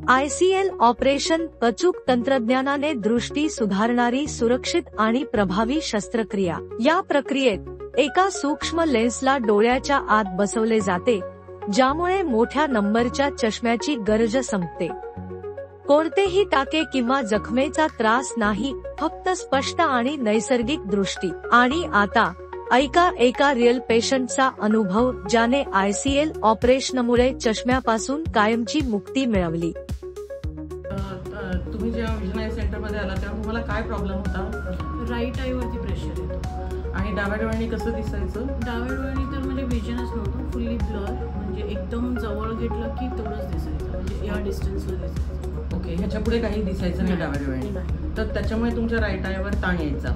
ICL operation अचूक तंत्रज्ञानाने दृष्टी सुधारणारी सुरक्षित आणि प्रभावी शस्त्रक्रिया। या प्रक्रियेत एका सूक्ष्म लेन्सला डोळ्याच्या आत बसवले जाते, ज्यामुळे मोठ्या नंबरच्या चष्म्याची गरज संपते। कोणतेही टाके किंवा जखमेचा त्रास नाही, फक्त स्पष्ट आणि नैसर्गिक दृष्टी। आणि आता ऐका एका रिअल पेशंटचा अनुभव, ज्याने ICL ऑपरेशनमुळे चष्म्यापासून कायमची मुक्ती मिळवली। तुम्ही जेव्हा विजन आय सेंटरमध्ये आला तेव्हा तुम्हाला काय प्रॉब्लेम होता? राईट आयवरती प्रेशर येतो आणि डाव्या डोळ्याने कसं दिसायचं? डाव्या डोळ्याने तर म्हणजे विजनच नव्हतं, फुल्ली ब्लर, म्हणजे एकदम जवळ घेतलं की तेवढंच दिसायचं, म्हणजे या डिस्टन्सवर दिसायचं। ओके, ह्याच्या पुढे काही दिसायचं नाही डाव्या डोळ्याने, तर त्याच्यामुळे तुमच्या राईट आयवर ताण यायचा।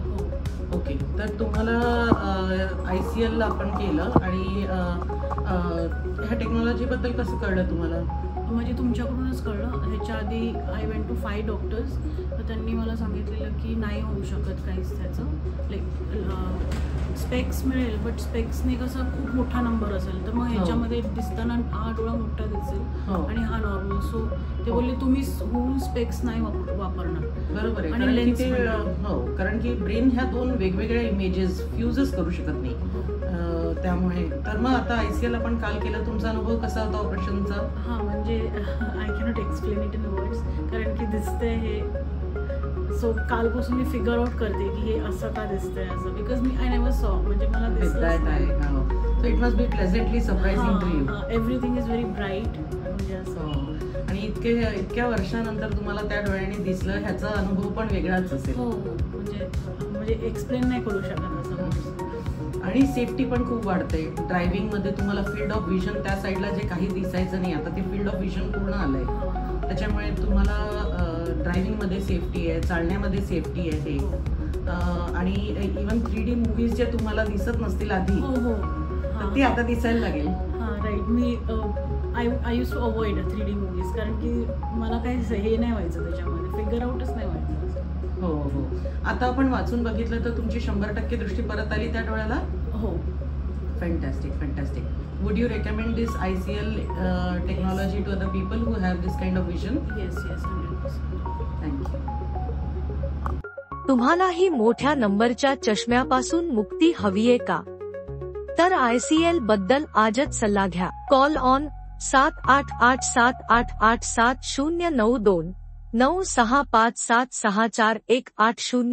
ओके, तर तुम्हाला ICL आपण केलं आणि ह्या टेक्नॉलॉजीबद्दल कसं कळलं तुम्हाला? म्हणजे तुमच्याकडूनच कळलं। ह्याच्या आधी आय वेंट टू 5 डॉक्टर्स, तर त्यांनी मला सांगितलेलं की नाही होऊ शकत काहीच त्याचं, लाईक स्पेक्स मिळेल, बट स्पेक्सने कसं खूप मोठा नंबर असेल, तर मग ह्याच्यामध्ये दिसताना हा डोळा मोठा दिसेल आणि हा नॉर्मल। सो ते बोलले तुम्ही होऊन स्पेक्स नाही वापरणार। बरोबर आहे, आणि लेन्स कारण की ब्रेन ह्या दोन वेगवेगळ्या इमेजेस फ्यूजच करू शकत नाही, त्यामुळे तर मग आता ICL आपण काल केलं, तुमचा अनुभव कसा होता ऑपरेशनचा? हां, म्हणजे I cannot explain it in words, कारण की दिसतंय हे। सो कालपासून मी फिगर आउट करते की हे असं का दिसतंय असं, बिकॉज मी आय नेव्हर सॉ, म्हणजे मला दिसतंच नाही। So it must be pleasantly surprising to you. Everything is very bright, म्हणजे असं। आणि इतक्या वर्षानंतर तुम्हाला त्या डोळ्याने दिसलं, ह्याचा अनुभव पण वेगळाच असेल। हो, म्हणजे एक्सप्लेन नाही करू शकत असं। आणि सेफ्टी पण खूप वाढते ड्रायव्हिंगमध्ये। तुम्हाला फील्ड ऑफ विजन त्या साईडला जे काही दिसायचं नाही, आता ते फील्ड ऑफ विजन पूर्ण आलंय, त्याच्यामुळे तुम्हाला ड्रायव्हिंगमध्ये सेफ्टी आहे, चालण्यामध्ये सेफ्टी आहे। आणि इवन 3D मूव्हीज जे तुम्हाला दिसत नसतील आधी, तर ती आता दिसायला लागेल। हां, राईट। मी I use to avoid 3D movies, कारण की मला काही हे नाही व्हायचं त्याच्यामध्ये, फिगर आउटच नाही व्हायचं। हो, आता आपण वाचून बघितलं तर तुमची 100% दृष्टी परत आली त्या डोळ्याला? हो। Fantastic. Would you recommend this ICL technology to the people who have this kind of vision? Yes, 100%. Thank you. तुम्हालाही मोठ्या नंबरच्या चष्म्यापासून मुक्ती हवीये का? तर ICL बद्दल आजच सल्ला घ्या। Call on 7887887092 965764180।